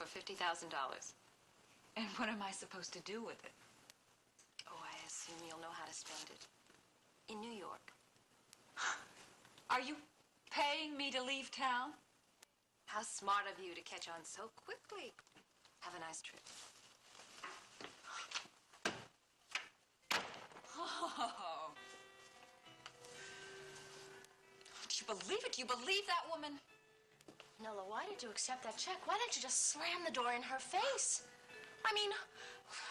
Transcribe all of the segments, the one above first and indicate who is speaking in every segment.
Speaker 1: for $50,000.
Speaker 2: And what am I supposed to do with it?
Speaker 1: Oh, I assume you'll know how to spend it. In New York.
Speaker 2: Are you paying me to leave town?
Speaker 1: How smart of you to catch on so quickly. Have a nice trip.
Speaker 2: Oh. Do you believe it? Do you believe that woman?
Speaker 3: Nola, why did you accept that check? Why didn't you just slam the door in her face? I mean,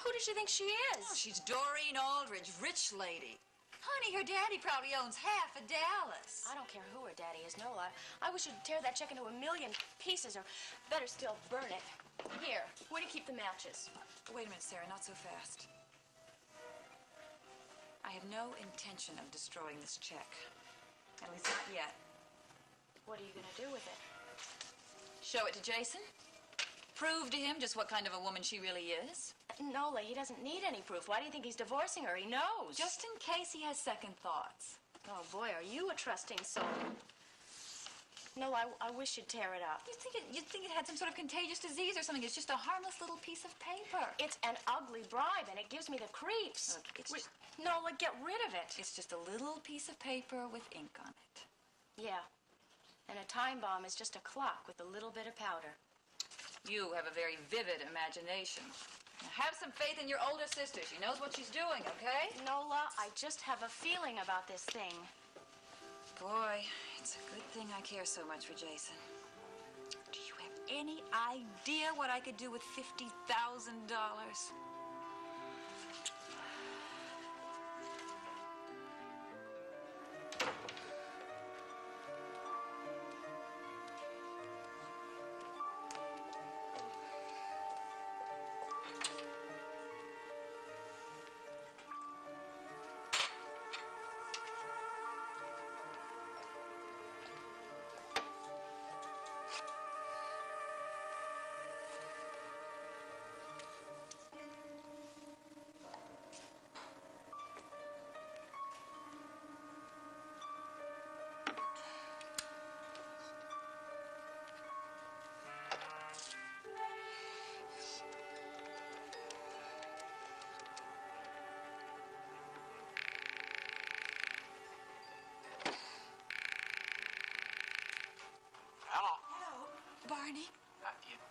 Speaker 3: who does she think she is?
Speaker 2: Oh, she's Doreen Aldridge, rich lady. Honey, her daddy probably owns half of Dallas.
Speaker 3: I don't care who her daddy is, Nola. I wish you'd tear that check into a million pieces, or better still, burn it. Here, where do you keep the matches?
Speaker 2: Wait a minute, Sarah, not so fast. I have no intention of destroying this check. At least not yet.
Speaker 3: What are you going to do with it?
Speaker 2: Show it to Jason. Prove to him just what kind of a woman she really is.
Speaker 3: Nola, he doesn't need any proof. Why do you think he's divorcing her? He knows.
Speaker 2: Just in case he has second thoughts.
Speaker 3: Oh, boy, are you a trusting soul. Nola, I wish you'd tear it up.
Speaker 2: You'd think it had some sort of contagious disease or something. It's just a harmless little piece of paper.
Speaker 3: It's an ugly bribe, and it gives me the creeps.
Speaker 2: Look, it's just...
Speaker 3: Nola, get rid of it.
Speaker 2: It's just a little piece of paper with ink on it.
Speaker 3: Yeah. And a time bomb is just a clock with a little bit of powder.
Speaker 2: You have a very vivid imagination. Now have some faith in your older sister. She knows what she's doing, okay?
Speaker 3: Nola, I just have a feeling about this thing.
Speaker 2: Boy, it's a good thing I care so much for Jason. Do you have any idea what I could do with $50,000? Barney?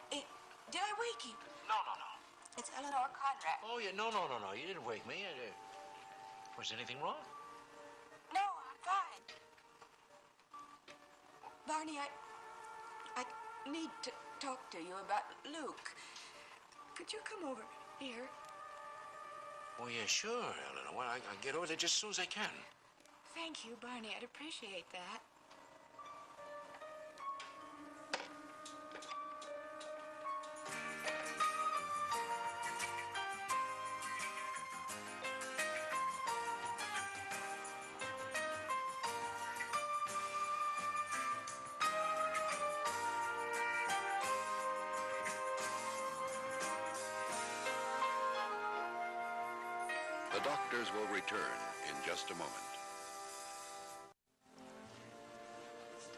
Speaker 2: Did I wake you?
Speaker 4: No.
Speaker 2: It's Eleanor Conrad.
Speaker 4: Oh, yeah, no. You didn't wake me. Was anything wrong?
Speaker 2: No, I'm fine. Barney, I need to talk to you about Luke. Could you come over here?
Speaker 4: Oh, yeah, sure, Eleanor. Well, I'll get over there just as soon as I can.
Speaker 2: Thank you, Barney. I'd appreciate that.
Speaker 5: The doctors will return in just a moment.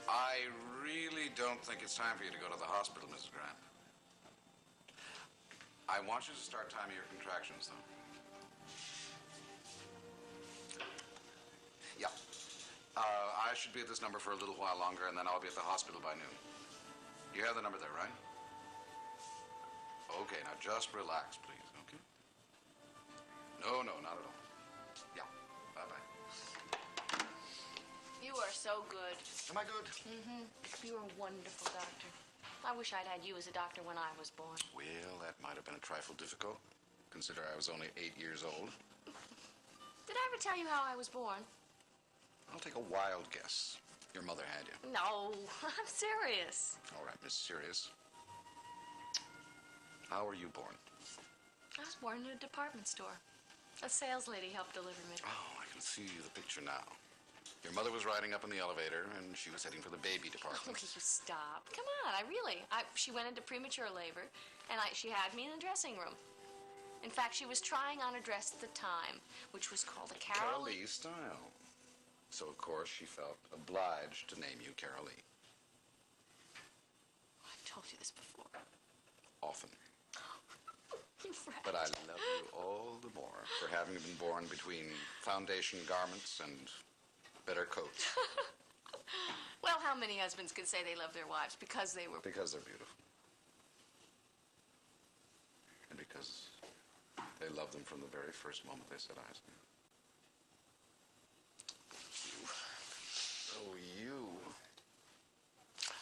Speaker 6: I really don't think it's time for you to go to the hospital, Mrs. Grant. I want you to start timing your contractions, though. Yeah. I should be at this number for a little while longer, and then I'll be at the hospital by noon. You have the number there, right? Okay, now just relax, please, okay? No, not at all. Yeah, bye-bye.
Speaker 3: You are so good.
Speaker 6: Am I good?
Speaker 3: Mm-hmm. You are a wonderful doctor. I wish I'd had you as a doctor when I was born.
Speaker 6: Well, that might have been a trifle difficult. Consider I was only 8 years old.
Speaker 3: Did I ever tell you how I was born?
Speaker 6: I'll take a wild guess. Your mother had you.
Speaker 3: No, I'm serious.
Speaker 6: All right, Miss Serious. How were you born?
Speaker 3: I was born in a department store. A sales lady helped deliver me.
Speaker 6: Oh, I can see the picture now. Your mother was riding up in the elevator, and she was heading for the baby
Speaker 3: Oh,
Speaker 6: department.
Speaker 3: you stop. Come on, she went into premature labor, and she had me in the dressing room. In fact, she was trying on a dress at the time, which was called a Carol
Speaker 6: Lee style. So, of course, she felt obliged to name you Carol Lee.
Speaker 3: I've told you this before.
Speaker 6: Often. But I love you all the more for having been born between foundation garments and better coats.
Speaker 3: Well, how many husbands could say they love their wives because they were...
Speaker 6: Because they're beautiful. And because they love them from the very first moment they set eyes on you. Oh, you.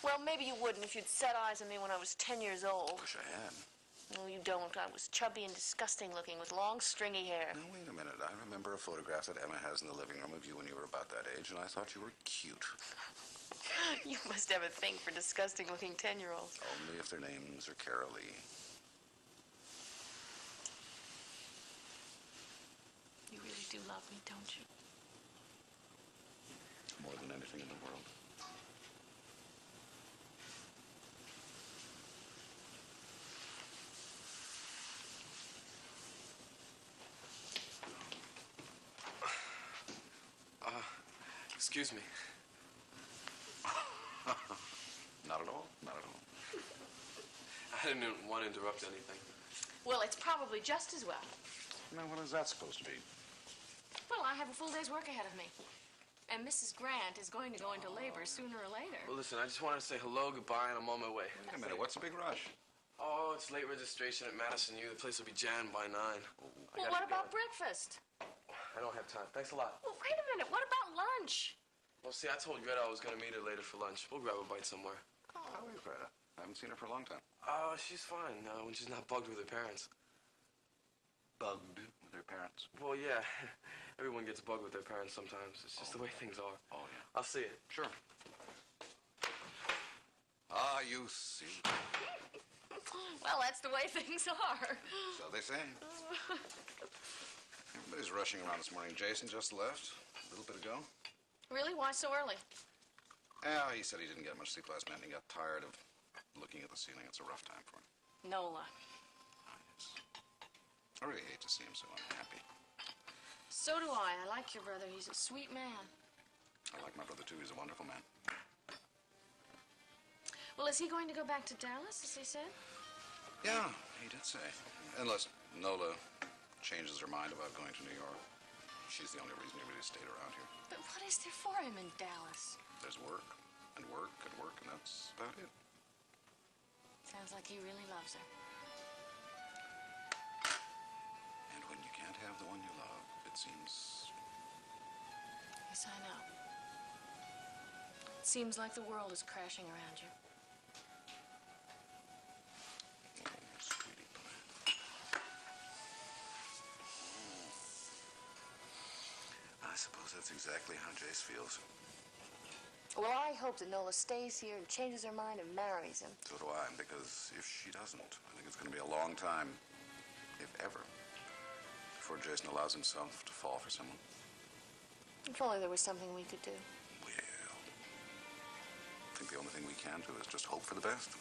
Speaker 3: Well, maybe you wouldn't if you'd set eyes on me when I was 10 years old.
Speaker 6: Wish I had.
Speaker 3: No, you don't. I was chubby and disgusting looking with long, stringy hair.
Speaker 6: Now, wait a minute. I remember a photograph that Emma has in the living room of you when you were about that age, and I thought you were cute.
Speaker 3: You must have a thing for disgusting looking 10-year-olds.
Speaker 6: Only if their names are Carolee.
Speaker 3: You really do love me, don't you?
Speaker 6: More than anything in the world.
Speaker 7: Excuse me.
Speaker 6: Not at all. Not at all.
Speaker 7: I didn't want to interrupt anything.
Speaker 3: Well, it's probably just as well.
Speaker 6: Now, what is that supposed to be?
Speaker 3: Well, I have a full day's work ahead of me. And Mrs. Grant is going to go into labor sooner or later.
Speaker 7: Well, listen, I just wanted to say hello, goodbye, and I'm on my way.
Speaker 6: Wait a minute. What's the big rush?
Speaker 7: Oh, it's late registration at Madison U. The place will be jammed by 9.
Speaker 3: Well, what about breakfast?
Speaker 7: I don't have time. Thanks a lot.
Speaker 3: Well, wait a minute. What about lunch?
Speaker 7: Well, see, I told Greta I was going to meet her later for lunch. We'll grab a bite somewhere.
Speaker 6: How is Greta? I haven't seen her for a long time.
Speaker 7: She's fine when she's not bugged with her parents.
Speaker 6: Bugged with her parents?
Speaker 7: Well, yeah. Everyone gets bugged with their parents sometimes. It's just the way things are.
Speaker 6: Oh, yeah.
Speaker 7: I'll see you.
Speaker 6: Sure. Ah, you see.
Speaker 3: Well, that's the way things are.
Speaker 6: So they say. Everybody's rushing around this morning. Jason just left a little bit ago.
Speaker 3: Really? Why so early?
Speaker 6: Yeah, he said he didn't get much sleep last night and he got tired of looking at the ceiling. It's a rough time for him.
Speaker 3: Nola.
Speaker 6: Oh, yes. I really hate to see him so unhappy.
Speaker 3: So do I. I like your brother. He's a sweet man.
Speaker 6: I like my brother, too. He's a wonderful man.
Speaker 3: Well, is he going to go back to Dallas, as he said?
Speaker 6: Yeah, he did say. Unless Nola changes her mind about going to New York. She's the only reason he really stayed around here.
Speaker 3: But what is there for him in Dallas?
Speaker 6: There's work, and work, and work, and that's about it.
Speaker 3: Sounds like he really loves her.
Speaker 6: And when you can't have the one you love, it seems...
Speaker 3: Yes, I know. It seems like the world is crashing around you.
Speaker 6: Oh, sweetie pie. I suppose that's exactly how Jace feels.
Speaker 3: Well, I hope that Nola stays here and changes her mind and marries him.
Speaker 6: So do I, because if she doesn't, I think it's going to be a long time, if ever, before Jason allows himself to fall for someone.
Speaker 3: If only there was something we could do.
Speaker 6: Well, I think the only thing we can do is just hope for the best.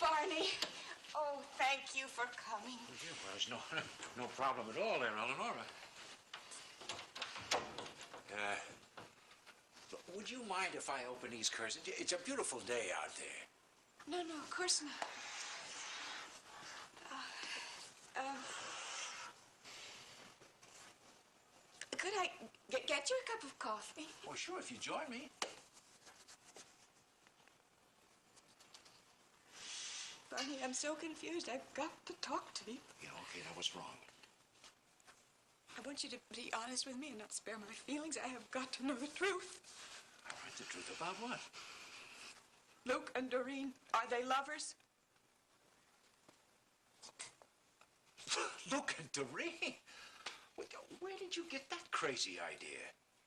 Speaker 2: Barney, oh, thank you for coming.
Speaker 4: Yeah, well, there's no problem at all there, Eleanor. Would you mind if I open these curtains? It's a beautiful day out there.
Speaker 2: No, of course not. Could I get you a cup of coffee?
Speaker 4: Oh, sure, if you join me.
Speaker 2: Barney, I'm so confused. I've got to talk to you.
Speaker 4: Yeah, okay, now what's wrong?
Speaker 2: I want you to be honest with me and not spare my feelings. I have got to know the truth.
Speaker 4: All right, the truth about what?
Speaker 2: Luke and Doreen, are they lovers?
Speaker 4: Look at Doreen. Where did you get that crazy idea?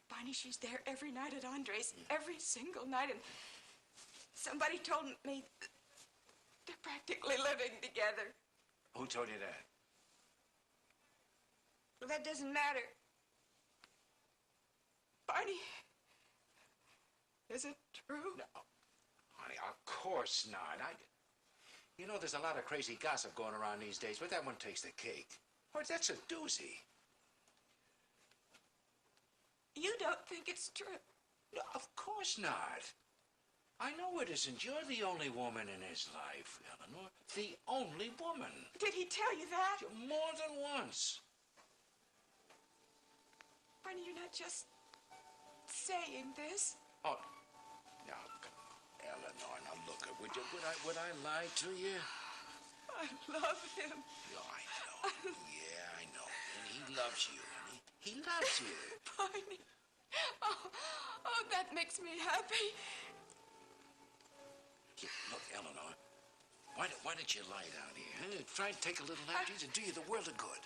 Speaker 2: Barney, she's there every night at Andre's, every single night, and somebody told me they're practically living together.
Speaker 4: Who told you that?
Speaker 2: Well, that doesn't matter. Barney, is it true?
Speaker 4: No, honey, of course not. You know, there's a lot of crazy gossip going around these days, but that one takes the cake. Oh, that's a doozy.
Speaker 2: You don't think it's true?
Speaker 4: No, of course not. I know it isn't. You're the only woman in his life, Eleanor. The only woman.
Speaker 2: Did he tell you that?
Speaker 4: More than once.
Speaker 2: Why are you not just saying this?
Speaker 4: Oh, now, come on, Eleanor. Now, look, would I lie to you?
Speaker 2: I love him.
Speaker 4: Yeah, I know. Yeah, I know. And he loves you, honey. He loves you.
Speaker 2: Barney. Oh, that makes me happy.
Speaker 4: Yeah, look, Eleanor, why don't you lie down here? Huh? Try and take a little nap. It'll do you the world of good.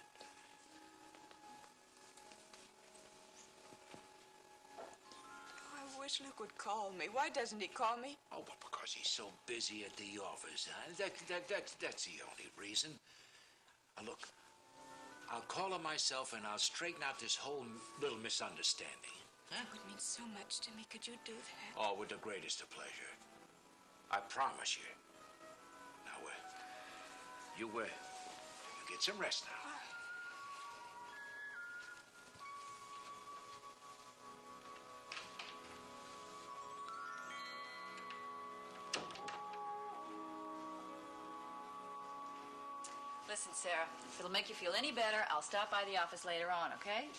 Speaker 2: I wish Luke would call me. Why doesn't he call me?
Speaker 4: Oh, but because he's so busy at the office, huh? That's the only reason. Now, look, I'll call him myself and I'll straighten out this whole little misunderstanding. Huh?
Speaker 2: It would mean so much to me. Could you do that?
Speaker 4: Oh, with the greatest of pleasure. I promise you. Now, you get some rest now.
Speaker 2: Listen, Sarah, if it'll make you feel any better, I'll stop by the office later on, okay?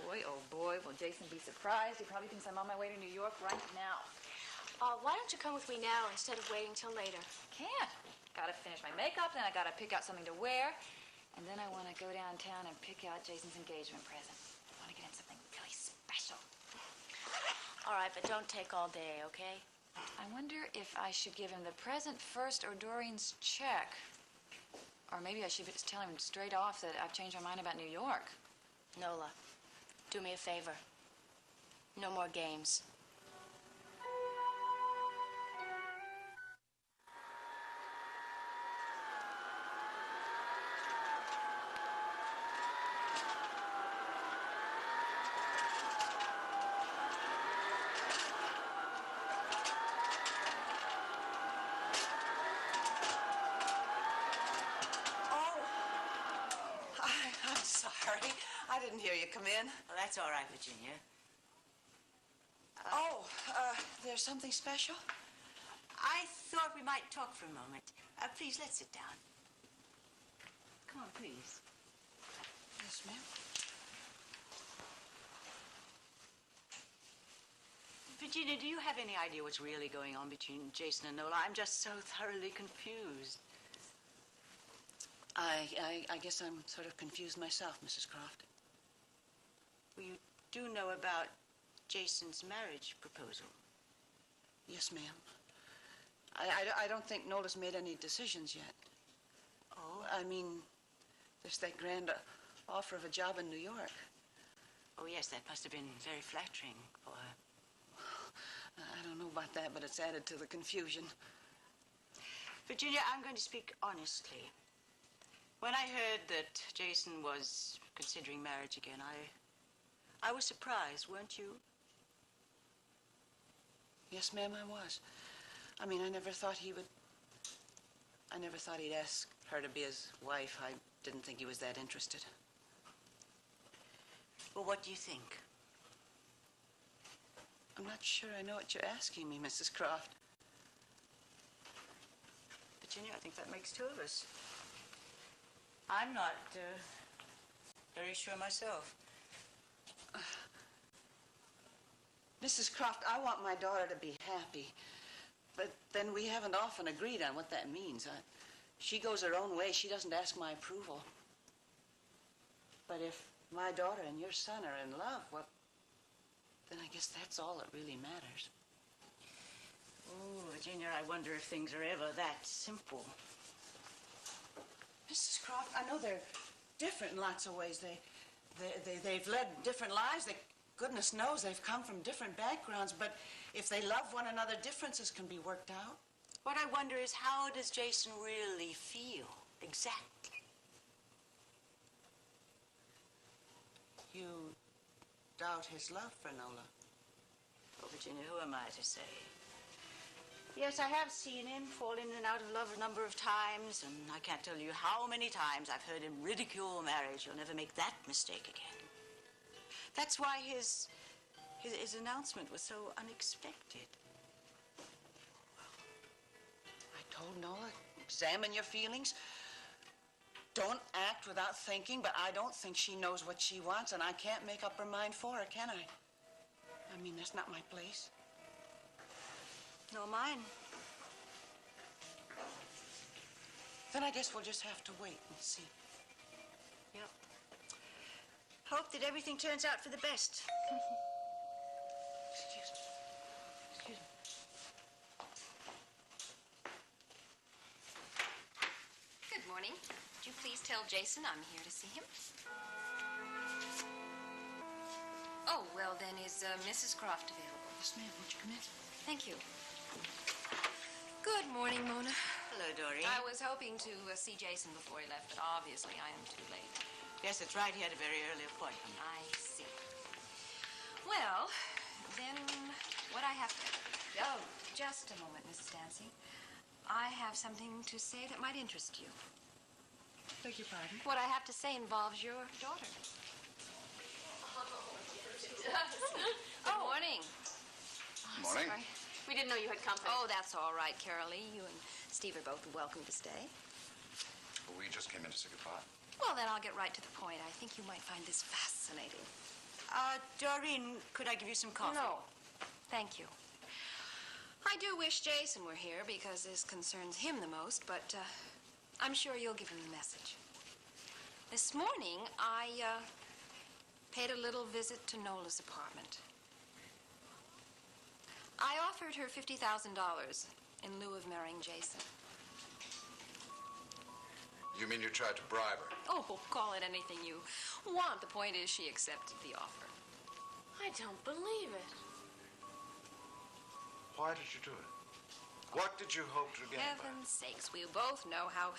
Speaker 2: Boy, oh boy, will Jason be surprised. He probably thinks I'm on my way to New York right now.
Speaker 3: Why don't you come with me now instead of waiting till later?
Speaker 2: Can't. Gotta finish my makeup, then I gotta pick out something to wear. And then I wanna go downtown and pick out Jason's engagement present. I wanna get him something really special.
Speaker 3: All right, but don't take all day, okay?
Speaker 2: I wonder if I should give him the present first or Doreen's check. Or maybe I should just tell him straight off that I've changed my mind about New York.
Speaker 3: Nola, do me a favor. No more games.
Speaker 8: I'm sorry. I didn't hear you come in.
Speaker 9: Well, that's all right, Virginia.
Speaker 8: There's something special?
Speaker 9: I thought we might talk for a moment. Please, let's sit down. Come on, please.
Speaker 8: Yes, ma'am.
Speaker 9: Virginia, do you have any idea what's really going on between Jason and Nola? I'm just so thoroughly confused.
Speaker 8: I guess I'm sort of confused myself, Mrs. Croft.
Speaker 9: Well, you do know about Jason's marriage proposal?
Speaker 8: Yes, ma'am. I don't think Nola's made any decisions yet.
Speaker 9: Oh?
Speaker 8: I mean, there's that grand offer of a job in New York.
Speaker 9: Oh, yes, that must have been very flattering for her.
Speaker 8: I don't know about that, but it's added to the confusion.
Speaker 9: Virginia, I'm going to speak honestly. When I heard that Jason was considering marriage again, I was surprised, weren't you?
Speaker 8: Yes, ma'am, I was. I mean, I never thought he'd ask her to be his wife. I didn't think he was that interested.
Speaker 9: Well, what do you think?
Speaker 8: I'm not sure I know what you're asking me, Mrs. Croft.
Speaker 9: Virginia, I think that makes two of us. I'm not very sure myself.
Speaker 8: Mrs. Croft, I want my daughter to be happy. But then we haven't often agreed on what that means. She goes her own way. She doesn't ask my approval. But if my daughter and your son are in love, well, then I guess that's all that really matters.
Speaker 9: Oh, Virginia, I wonder if things are ever that simple.
Speaker 8: Mrs. Croft, I know they're different in lots of ways. They've led different lives. Goodness knows they've come from different backgrounds, but if they love one another, differences can be worked out.
Speaker 9: What I wonder is, how does Jason really feel, exactly?
Speaker 8: You doubt his love for Nola?
Speaker 9: Oh, Virginia, who am I to say? Yes, I have seen him fall in and out of love a number of times, and I can't tell you how many times I've heard him ridicule marriage. You'll never make that mistake again. That's why his announcement was so unexpected.
Speaker 8: I told Nola, examine your feelings. Don't act without thinking, but I don't think she knows what she wants, and I can't make up her mind for her, can I? I mean, that's not my place.
Speaker 9: Nor mine.
Speaker 8: Then I guess we'll just have to wait and see.
Speaker 9: Yep. Hope that everything turns out for the best.
Speaker 8: Excuse me. Excuse me.
Speaker 1: Good morning. Would you please tell Jason I'm here to see him? Oh, well then, is Mrs. Croft available?
Speaker 8: Yes, ma'am. Won't you come in?
Speaker 1: Thank you. Good morning, Mona.
Speaker 9: Hello, Dory.
Speaker 1: I was hoping to see Jason before he left, but obviously I am too late.
Speaker 9: Yes, that's right. He had a very early appointment.
Speaker 1: I see. Well, then what I have to... Oh, just a moment, Mrs. Dancy. I have something to say that might interest you.
Speaker 8: Beg your pardon?
Speaker 1: What I have to say involves your daughter. Good morning.
Speaker 6: Morning.
Speaker 1: Sorry.
Speaker 3: We didn't know you had company.
Speaker 1: Oh, that's all right, Carolee. You and Steve are both welcome to stay.
Speaker 6: Well, we just came in to say goodbye.
Speaker 1: Well, then I'll get right to the point. I think you might find this fascinating.
Speaker 9: Doreen, could I give you some coffee?
Speaker 1: No, thank you. I do wish Jason were here because this concerns him the most, but I'm sure you'll give him the message. This morning, I paid a little visit to Nola's apartment. I offered her $50,000 in lieu of marrying Jason.
Speaker 6: You mean you tried to bribe her?
Speaker 1: Oh, call it anything you want. The point is she accepted the offer.
Speaker 3: I don't believe it.
Speaker 6: Why did you do it? What did you hope to gain by it?
Speaker 1: Heaven's sakes, we both know how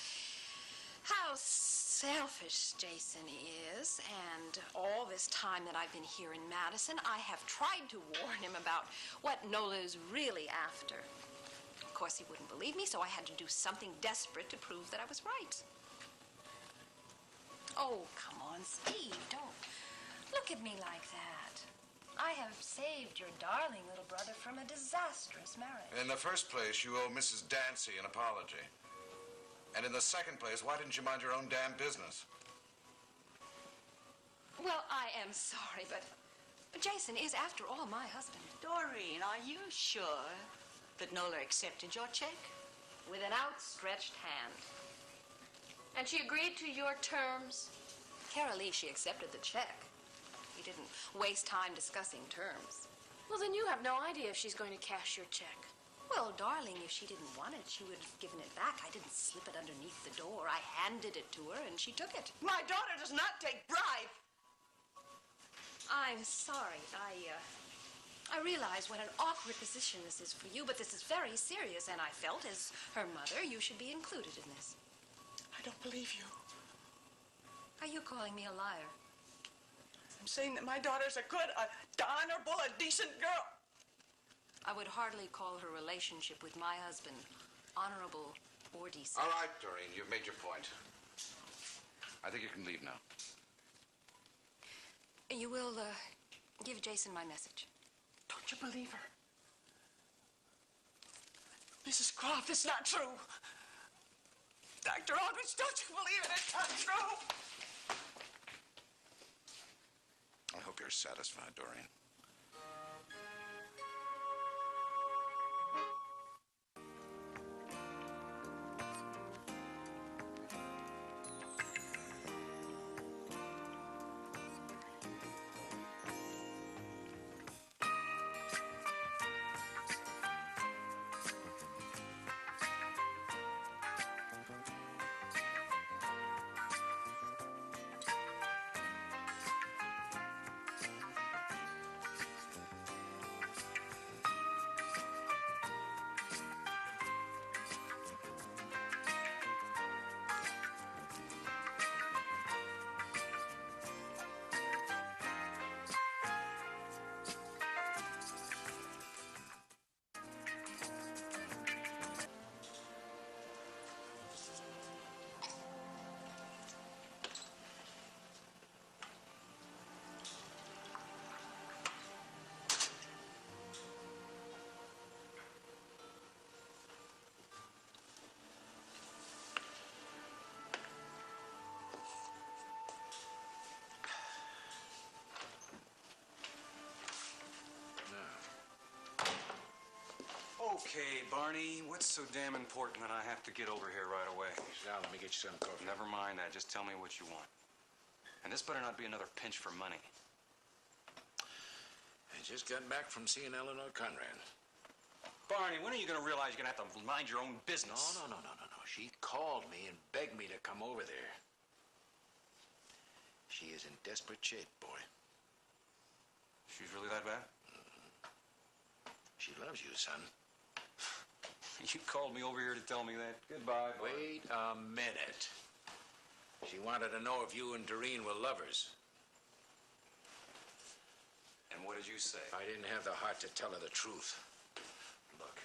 Speaker 1: selfish Jason is, and all this time that I've been here in Madison, I have tried to warn him about what Nola is really after. Of course, he wouldn't believe me, so I had to do something desperate to prove that I was right. Oh, come on, Steve, don't look at me like that. I have saved your darling little brother from a disastrous marriage.
Speaker 6: In the first place, you owe Mrs. Dancy an apology. And in the second place, why didn't you mind your own damn business?
Speaker 1: Well, I am sorry, but Jason is, after all, my husband.
Speaker 9: Doreen, are you sure that Nola accepted your check?
Speaker 1: With an outstretched hand.
Speaker 3: And she agreed to your terms?
Speaker 1: Carolee, she accepted the check. We didn't waste time discussing terms.
Speaker 3: Well, then you have no idea if she's going to cash your check.
Speaker 1: Well, darling, if she didn't want it, she would have given it back. I didn't slip it underneath the door. I handed it to her, and she took it.
Speaker 8: My daughter does not take bribe.
Speaker 1: I'm sorry. I realize what an awkward position this is for you, but this is very serious, and I felt, as her mother, you should be included in this.
Speaker 8: I don't believe you.
Speaker 1: Are you calling me a liar?
Speaker 8: I'm saying that my daughter's a good, honorable, a decent girl.
Speaker 1: I would hardly call her relationship with my husband honorable or decent.
Speaker 6: All right, Doreen, you've made your point. I think you can leave now.
Speaker 1: You will give Jason my message.
Speaker 8: Don't you believe her? Mrs. Croft, it's not true. Dr. Aldrich, don't you believe it? It's not true.
Speaker 6: I hope you're satisfied, Doreen.
Speaker 10: Okay, Barney, what's so damn important that I have to get over here right away?
Speaker 4: Now, let me get you some coffee.
Speaker 10: Never mind that. Just tell me what you want. And this better not be another pinch for money.
Speaker 4: I just got back from seeing Eleanor Conrad.
Speaker 10: Barney, when are you going to realize you're going to have to mind your own business?
Speaker 4: No. She called me and begged me to come over there. She is in desperate shape, boy.
Speaker 10: She's really that bad?
Speaker 4: She loves you, son.
Speaker 10: You called me over here to tell me that. Goodbye.
Speaker 4: Wait a minute. She wanted to know if you and Doreen were lovers.
Speaker 10: And what did you say?
Speaker 4: I didn't have the heart to tell her the truth. Look,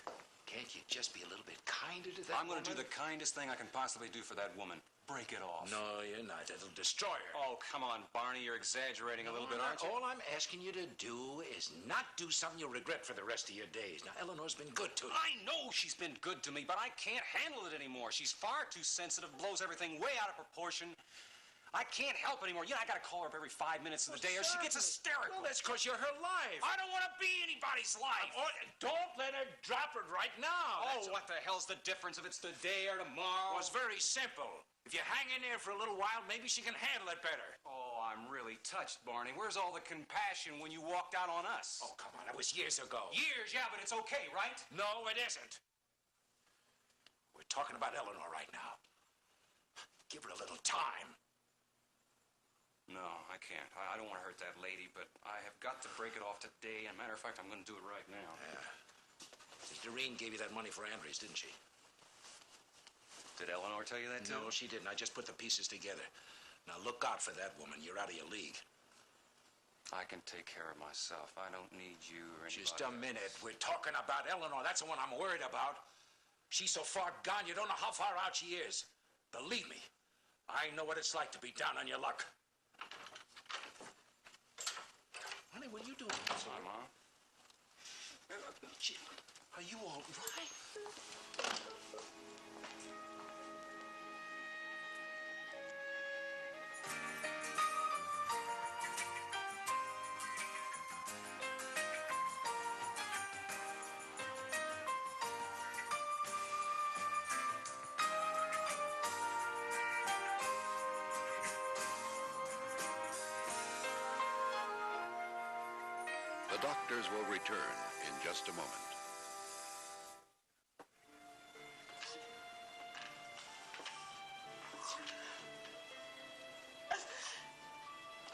Speaker 4: can't you just be a little bit kinder to that
Speaker 10: I'm going to do
Speaker 4: woman?
Speaker 10: the kindest thing I can possibly do for that woman. Break it off.
Speaker 4: No, you're not. It'll destroy her.
Speaker 10: Oh, come on, Barney. You're exaggerating a little bit, aren't you?
Speaker 4: All I'm asking you to do is not do something you'll regret for the rest of your days. Now, Eleanor's been good to you.
Speaker 10: I know she's been good to me, but I can't handle it anymore. She's far too sensitive, blows everything way out of proportion. I can't help anymore. You know, I gotta call her up every 5 minutes of the day or she gets hysterical.
Speaker 4: Well, that's because you're her life.
Speaker 10: I don't want to be anybody's life.
Speaker 4: Don't let her drop it right now.
Speaker 10: Oh, what the hell's the difference if it's today or tomorrow?
Speaker 4: Well, it's very simple. If you hang in there for a little while, maybe she can handle it better.
Speaker 10: Oh, I'm really touched, Barney. Where's all the compassion when you walked out on us?
Speaker 4: Oh, come on. That was years ago.
Speaker 10: Years, yeah, but it's okay, right?
Speaker 4: No, it isn't. We're talking about Eleanor right now. Give her a little time.
Speaker 10: No, I can't. I don't want to hurt that lady, but I have got to break it off today. And matter of fact, I'm going to do it right now.
Speaker 4: Yeah. Doreen gave you that money for Andres, didn't she?
Speaker 10: Did Eleanor tell you that, too?
Speaker 4: No, she didn't. I just put the pieces together. Now, look out for that woman. You're out of your league.
Speaker 10: I can take care of myself. I don't need you or anybody
Speaker 4: Just a minute. We're talking about Eleanor. That's the one I'm worried about. She's so far gone, you don't know how far out she is. Believe me, I know what it's like to be down on your luck. Honey, what are you doing?
Speaker 10: Hi, Mom.
Speaker 4: Are you all right?
Speaker 5: The doctors will return in just a moment.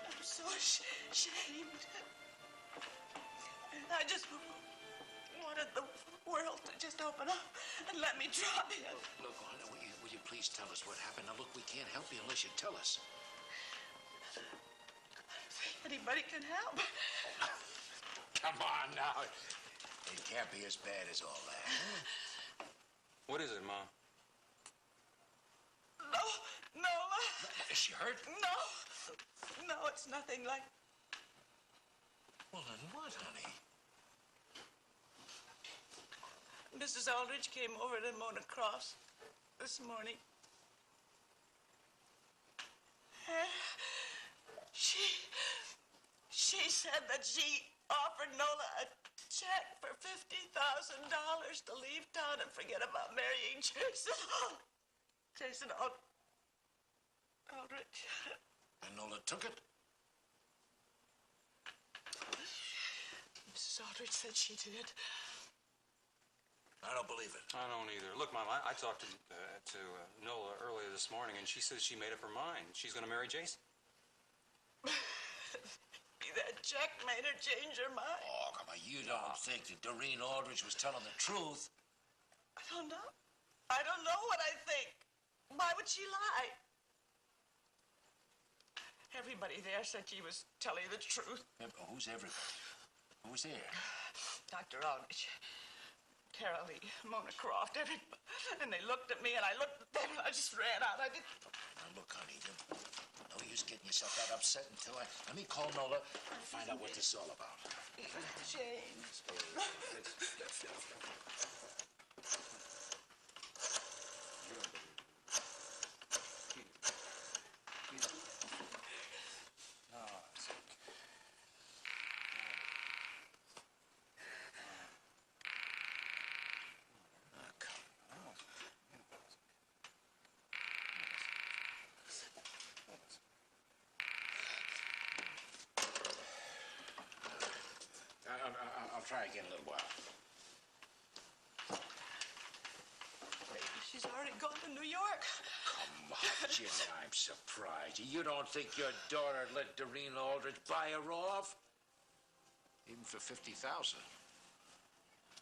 Speaker 9: I'm so ashamed. I just wanted the world to just open up and let me drop in.
Speaker 4: Look, honey, will you please tell us what happened? Now, look, we can't help you unless you tell us.
Speaker 9: I don't think anybody can help.
Speaker 4: Come on now. It can't be as bad as all that.
Speaker 10: What is it, Mom?
Speaker 9: No.
Speaker 4: Is she hurt?
Speaker 9: No, it's nothing like...
Speaker 4: Well, then what, honey?
Speaker 9: Mrs. Aldrich came over to Mona Cross this morning. And she said that she offered Nola a check for $50,000 to leave town and forget about marrying Jason Aldrich.
Speaker 4: And Nola took it?
Speaker 9: Mrs. Aldrich said she did.
Speaker 4: I don't believe it.
Speaker 10: I don't either. Look, Mom, I talked to Nola earlier this morning, and she says she made up her mind. She's going to marry Jason.
Speaker 9: That check made her change her mind.
Speaker 4: Oh, come on. You don't think that Doreen Aldrich was telling the truth?
Speaker 9: I don't know. I don't know what I think. Why would she lie? Everybody there said she was telling the truth.
Speaker 4: Who's everybody? Who was there?
Speaker 9: Dr. Aldrich, Carol Lee, Mona Croft, everybody. And they looked at me, and I looked at them, and I just ran out. I didn't...
Speaker 4: Now, look, honey, no use getting yourself that upset until let me call Nola and find out what this is all about.
Speaker 9: James.
Speaker 4: I'll try again in a little while.
Speaker 8: Maybe she's already gone to New York.
Speaker 4: Come on, Jenny, I'm surprised. You don't think your daughter let Doreen Aldrich buy her off? Even for $50,000.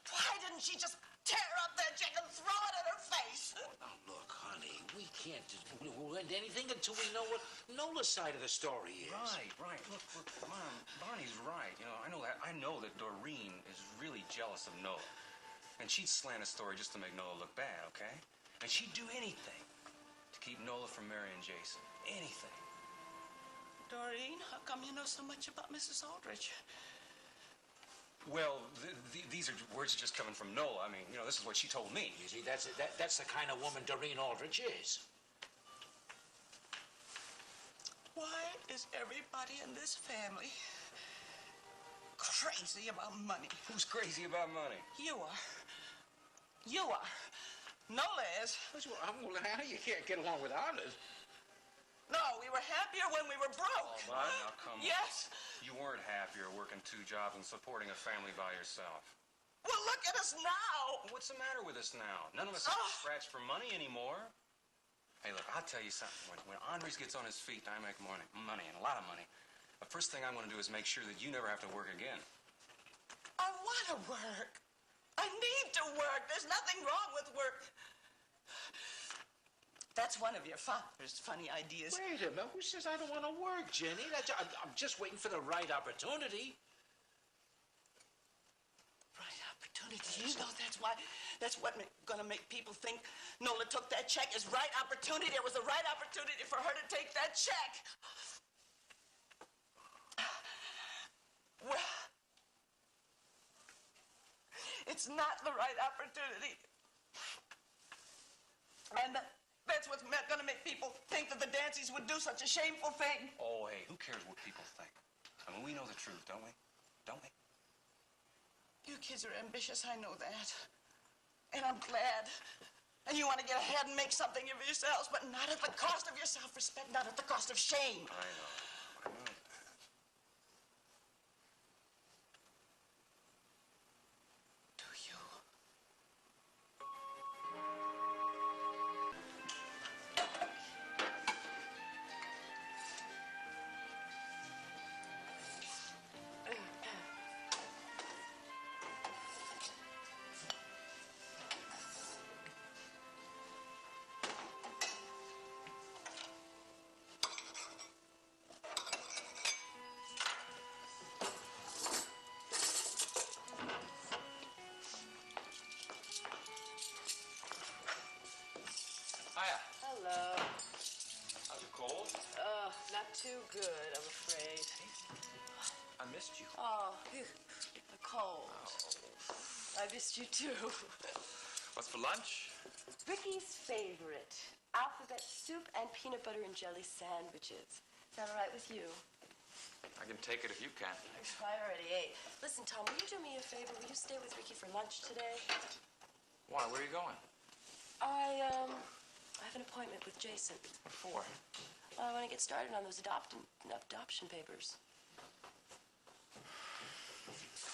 Speaker 8: Why didn't she just tear up that check and throw it in her face?
Speaker 4: Now, look, honey, we can't end anything until we know what Nola's side of the story is.
Speaker 10: Right. Look, Mom, Barney's right. You know, I know that Doreen is really jealous of Nola. And she'd slant a story just to make Nola look bad, okay? And she'd do anything to keep Nola from marrying Jason. Anything.
Speaker 8: Doreen, how come you know so much about Mrs. Aldrich?
Speaker 10: Well, these are words just coming from Nola. I mean, you know, this is what she told me.
Speaker 4: You see, that's the kind of woman Doreen Aldrich is.
Speaker 8: Why is everybody in this family crazy about money?
Speaker 10: Who's crazy about money?
Speaker 8: You are. You are. Nola is.
Speaker 4: Well, how you can't get along without it?
Speaker 8: No, we were happier when we were broke.
Speaker 10: Oh, Mom, now come on.
Speaker 8: Yes.
Speaker 10: You weren't happier working 2 jobs and supporting a family by yourself.
Speaker 8: Well, look at us now.
Speaker 10: What's the matter with us now? None of us scratch for money anymore. Hey, look, I'll tell you something. When Andres gets on his feet, I make money, and a lot of money. The first thing I'm going to do is make sure that you never have to work again.
Speaker 8: I want to work. I need to work. There's nothing wrong with work. That's one of your father's funny ideas.
Speaker 4: Wait a minute. Who says I don't want to work, Jenny? I'm just waiting for the right opportunity.
Speaker 8: Right opportunity. You know that's what gonna make people think Nola took that check is right opportunity. It was the right opportunity for her to take that check. Well, it's not the right opportunity. And that's what's gonna make people think that the Dancies would do such a shameful thing.
Speaker 10: Oh, hey, who cares what people think? I mean, we know the truth, don't we? Don't we?
Speaker 8: You kids are ambitious, I know that. And I'm glad. And you want to get ahead and make something of yourselves, but not at the cost of your self-respect, not at the cost of shame.
Speaker 10: I know that.
Speaker 8: Do you?
Speaker 10: Hiya.
Speaker 3: Hello.
Speaker 10: How's your cold?
Speaker 3: Not too good, I'm afraid.
Speaker 10: I missed you.
Speaker 3: Oh, the cold. I missed you too.
Speaker 10: What's for lunch?
Speaker 11: Ricky's favorite. Alphabet soup and peanut butter and jelly sandwiches. Is that all right with you?
Speaker 10: I can take it if you can.
Speaker 11: I already ate. Listen, Tom, will you do me a favor? Will you stay with Ricky for lunch today?
Speaker 10: Why? Where are you going?
Speaker 11: I have an appointment with Jason.
Speaker 10: What for?
Speaker 11: Well, I want to get started on those adoption papers.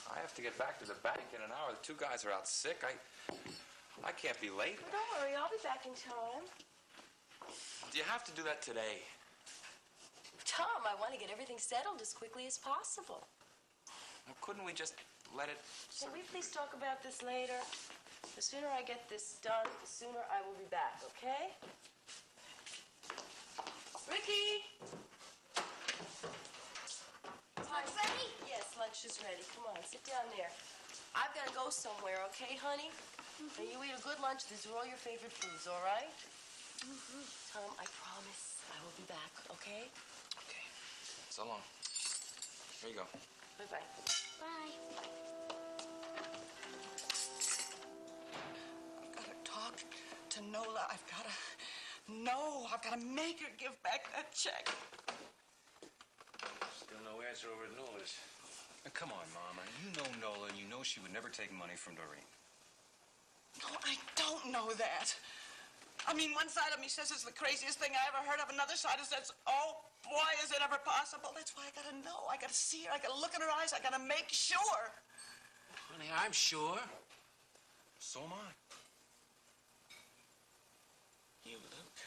Speaker 12: I have to get back to the bank in an hour. The 2 guys are out sick. I can't be late.
Speaker 11: Well, don't worry, I'll be back in time.
Speaker 12: Do you have to do that today?
Speaker 11: Tom, I want to get everything settled as quickly as possible.
Speaker 12: Well, couldn't we just let it...
Speaker 11: Can we please talk about this later? The sooner I get this done, the sooner I will be back, okay? Ricky!
Speaker 1: Lunch ready?
Speaker 11: Yes, lunch is ready. Come on, sit down there. I've got to go somewhere, okay, honey? And you eat a good lunch. These are all your favorite foods, all right? Tom, I promise I will be back, okay?
Speaker 12: Okay. So long. Here you go.
Speaker 11: Bye-bye.
Speaker 1: Bye.
Speaker 8: I've got to talk to Nola. I've got to make her give back that check.
Speaker 4: Still no answer over at Nola's.
Speaker 10: Come on, Mama. You know Nola, and you know she would never take money from Doreen.
Speaker 8: No, I don't know that. I mean, one side of me says it's the craziest thing I ever heard of. Another side says, oh, boy, is it ever possible. That's why I got to know. I got to see her. I got to look in her eyes. I got to make sure.
Speaker 4: Honey, I'm sure.
Speaker 10: So am I.
Speaker 8: You, Luke.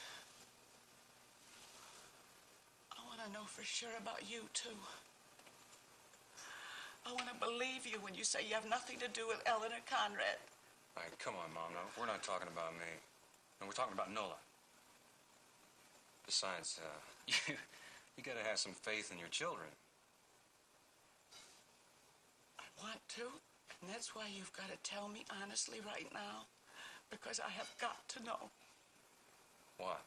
Speaker 8: I want to know for sure about you, too. I want to believe you when you say you have nothing to do with Eleanor Conrad.
Speaker 10: All right, come on, Mom. No, we're not talking about me. No, we're talking about Nola. Besides, you gotta have some faith in your children.
Speaker 8: I want to, and that's why you've got to tell me honestly right now, because I have got to know.
Speaker 10: What?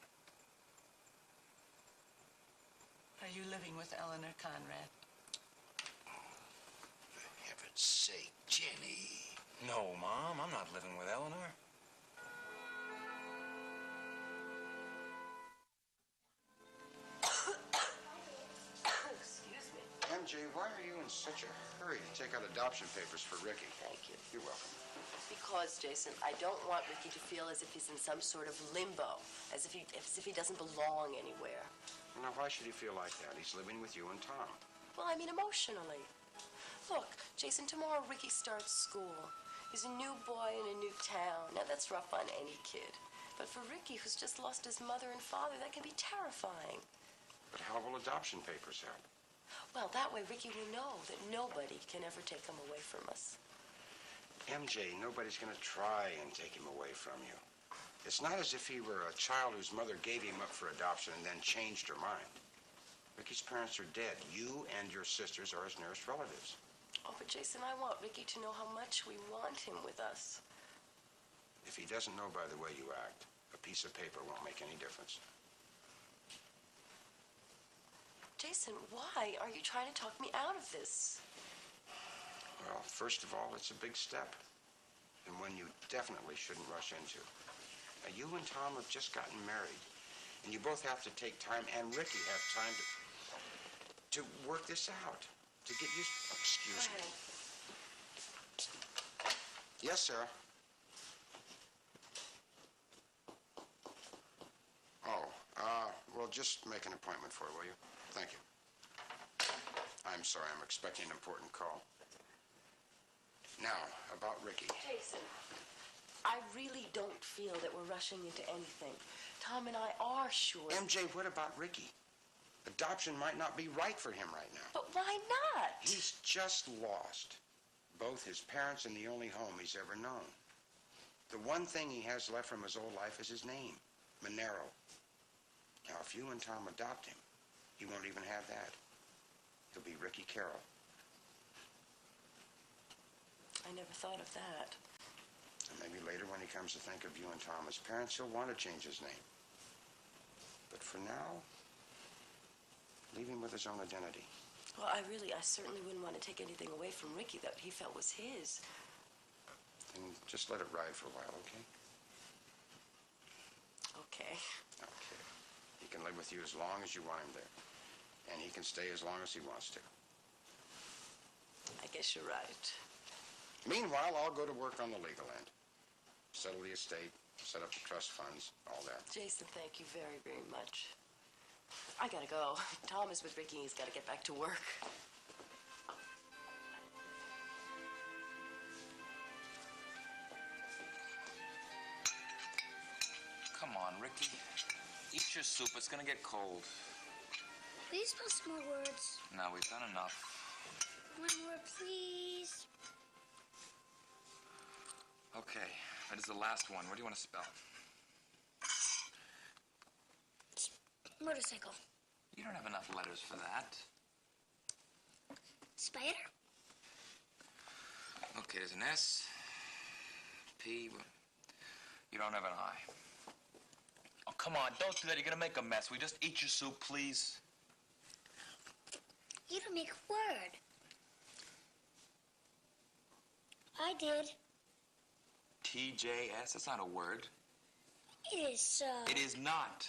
Speaker 8: Are you living with Eleanor Conrad?
Speaker 4: For heaven's sake, Jenny.
Speaker 10: No, Mom, I'm not living with Eleanor.
Speaker 11: Excuse me.
Speaker 6: MJ, why are you in such a hurry to take out adoption papers for Ricky?
Speaker 11: Thank you.
Speaker 6: You're welcome.
Speaker 11: Because, Jason, I don't want Ricky to feel as if he's in some sort of limbo, as if he doesn't belong anywhere.
Speaker 6: Now, why should he feel like that? He's living with you and Tom.
Speaker 11: Well, I mean emotionally. Look, Jason, tomorrow Ricky starts school. He's a new boy in a new town. Now, that's rough on any kid. But for Ricky, who's just lost his mother and father, that can be terrifying.
Speaker 6: But how will adoption papers help?
Speaker 11: Well, that way Ricky will know that nobody can ever take him away from us.
Speaker 6: MJ, nobody's going to try and take him away from you. It's not as if he were a child whose mother gave him up for adoption and then changed her mind. Ricky's parents are dead. You and your sisters are his nearest relatives.
Speaker 11: Oh, but Jason, I want Ricky to know how much we want him with us.
Speaker 6: If he doesn't know by the way you act, a piece of paper won't make any difference.
Speaker 11: Jason, why are you trying to talk me out of this?
Speaker 6: Well, first of all, it's a big step, and one you definitely shouldn't rush into. Now, you and Tom have just gotten married, and you both have to take time, and Ricky have time to work this out, to get used. Excuse me. Yes, Sarah. Oh, well, just make an appointment for it, will you? Thank you. I'm sorry, I'm expecting an important call. Now, about Ricky.
Speaker 11: Jason, I really don't feel that we're rushing into anything. Tom and I are sure.
Speaker 6: MJ, what about Ricky? Adoption might not be right for him right now.
Speaker 11: But why not?
Speaker 6: He's just lost both his parents and the only home he's ever known. The one thing he has left from his old life is his name, Monero. Now, if you and Tom adopt him, he won't even have that. He'll be Ricky Carroll.
Speaker 11: I never thought of that.
Speaker 6: And maybe later when he comes to think of you and Tom as parents, he'll want to change his name. But for now, leave him with his own identity.
Speaker 11: Well, I certainly wouldn't want to take anything away from Ricky that he felt was his.
Speaker 6: And just let it ride for a while, okay?
Speaker 11: Okay.
Speaker 6: Okay. He can live with you as long as you want him there. And he can stay as long as he wants to.
Speaker 11: I guess you're right.
Speaker 6: Meanwhile, I'll go to work on the legal end. Settle the estate, set up the trust funds, all that.
Speaker 11: Jason, thank you very, very much. I gotta go. Tom is with Ricky. He's gotta get back to work.
Speaker 12: Come on, Ricky. Eat your soup. It's gonna get cold.
Speaker 13: Please spell some more words.
Speaker 12: No, we've done enough.
Speaker 13: One word, please.
Speaker 12: Okay, that is the last one. What do you want to spell?
Speaker 13: Motorcycle.
Speaker 12: You don't have enough letters for that.
Speaker 13: Spider.
Speaker 12: Okay, there's an S. P. You don't have an I. Oh, come on, don't do that. You're gonna make a mess. We just eat your soup, please.
Speaker 13: You don't make a word. I did.
Speaker 12: TJS? That's not a word.
Speaker 13: It is,
Speaker 12: It is not.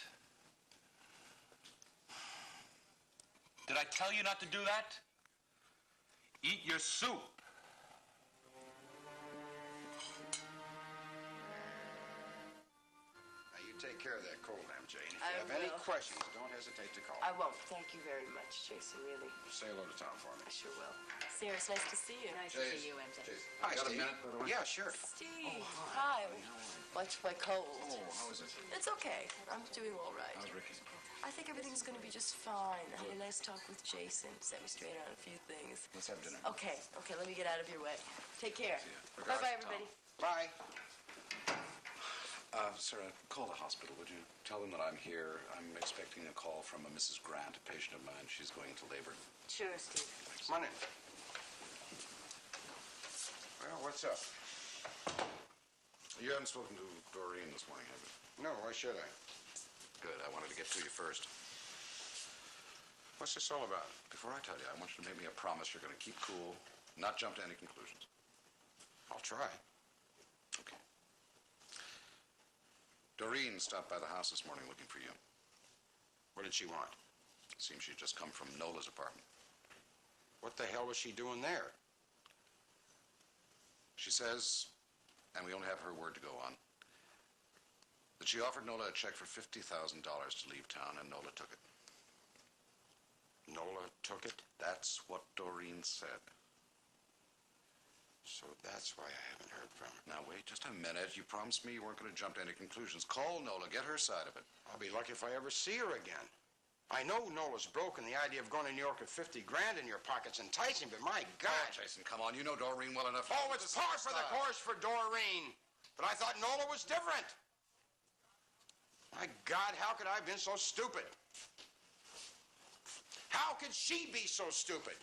Speaker 12: Did I tell you not to do that? Eat your soup.
Speaker 6: Now, you take care of that cold, MJ. And if
Speaker 11: I
Speaker 6: you have any
Speaker 11: will.
Speaker 6: questions, don't hesitate to call.
Speaker 11: I won't. Thank you very much, Jason, really.
Speaker 6: Say hello to Tom for me.
Speaker 11: I sure will. Sarah, it's nice to see you.
Speaker 2: Nice to see you, MJ.
Speaker 6: Hi,
Speaker 4: Got a
Speaker 6: Steve.
Speaker 4: minute, by the way?
Speaker 6: Yeah, sure.
Speaker 11: Steve, hi. Watch my cold.
Speaker 4: Oh, how is it?
Speaker 11: It's okay. I'm doing all right.
Speaker 4: How's Ricky?
Speaker 11: I think everything's going to be just fine. I had a nice talk with Jason. Set me straight on a few things.
Speaker 6: Let's have dinner.
Speaker 11: Okay, let me get out of your way. Take care.
Speaker 6: Regards,
Speaker 11: Bye-bye,
Speaker 6: Tom.
Speaker 11: everybody.
Speaker 6: Bye.
Speaker 14: Sarah, call the hospital, would you? Tell them that I'm here. I'm expecting a call from a Mrs. Grant, a patient of mine. She's going into labor.
Speaker 9: Sure, Steve.
Speaker 6: Come on in. Well, what's up?
Speaker 14: You haven't spoken to Doreen this morning, have you?
Speaker 6: No, why should I?
Speaker 14: Good. I wanted to get to you first.
Speaker 6: What's this all about?
Speaker 14: Before I tell you, I want you to make me a promise you're going to keep cool, not jump to any conclusions.
Speaker 6: I'll try.
Speaker 14: Okay. Doreen stopped by the house this morning looking for you.
Speaker 6: What did she want?
Speaker 14: Seems she'd just come from Nola's apartment.
Speaker 6: What the hell was she doing there?
Speaker 14: She says, and we only have her word to go on, that she offered Nola a check for $50,000 to leave town, and Nola took it.
Speaker 6: Nola took it?
Speaker 14: That's what Doreen said.
Speaker 6: So that's why I haven't heard from her.
Speaker 14: Now, wait just a minute. You promised me you weren't going to jump to any conclusions. Call Nola. Get her side of it.
Speaker 6: I'll be lucky if I ever see her again. I know Nola's broke, and the idea of going to New York with 50 grand in your pocket's enticing, but my God.
Speaker 14: Oh, Jason, come on. You know Doreen well enough.
Speaker 6: Oh, it's par for the course for Doreen. But I thought Nola was different. My God, how could I have been so stupid? How could she be so stupid?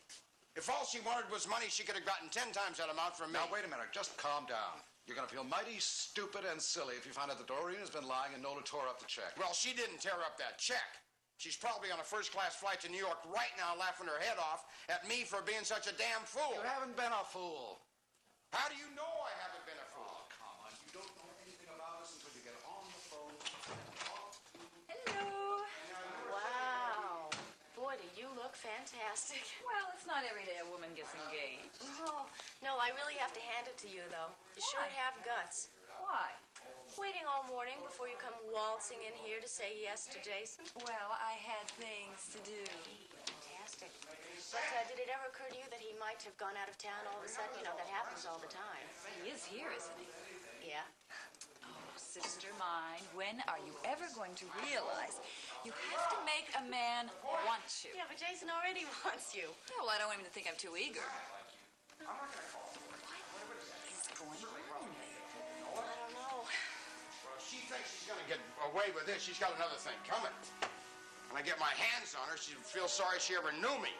Speaker 6: If all she wanted was money, she could have gotten 10 times that amount from me.
Speaker 14: Now, wait a minute. Just calm down. You're going to feel mighty stupid and silly if you find out that Doreen has been lying and Nola tore up the check.
Speaker 6: Well, she didn't tear up that check. She's probably on a first-class flight to New York right now laughing her head off at me for being such a damn fool.
Speaker 14: You haven't been a fool.
Speaker 6: How do you know I haven't been a fool?
Speaker 14: Oh, come on. You don't know anything about us until you get on the phone and talk to...
Speaker 3: Hello. Wow. Boy, do you look fantastic.
Speaker 2: Well, it's not every day a woman gets engaged.
Speaker 3: Oh, no, I really have to hand it to you, though. You sure have guts.
Speaker 2: Why?
Speaker 3: Waiting all morning before you come waltzing in here to say yes to Jason.
Speaker 11: Well, I had things to do.
Speaker 3: Fantastic. But did it ever occur to you that he might have gone out of town all of a sudden? You know, that happens all the time.
Speaker 2: He is here, isn't he?
Speaker 3: Yeah.
Speaker 2: Oh, sister mine, when are you ever going to realize you have to make a man want you?
Speaker 3: Yeah, but Jason already wants you.
Speaker 2: Yeah, well, I don't want him to think I'm too eager. What is going on there?
Speaker 3: I don't know.
Speaker 6: Well, if she thinks she's going to get away with this, she's got another thing coming. When I get my hands on her, she'll feel sorry she ever knew me.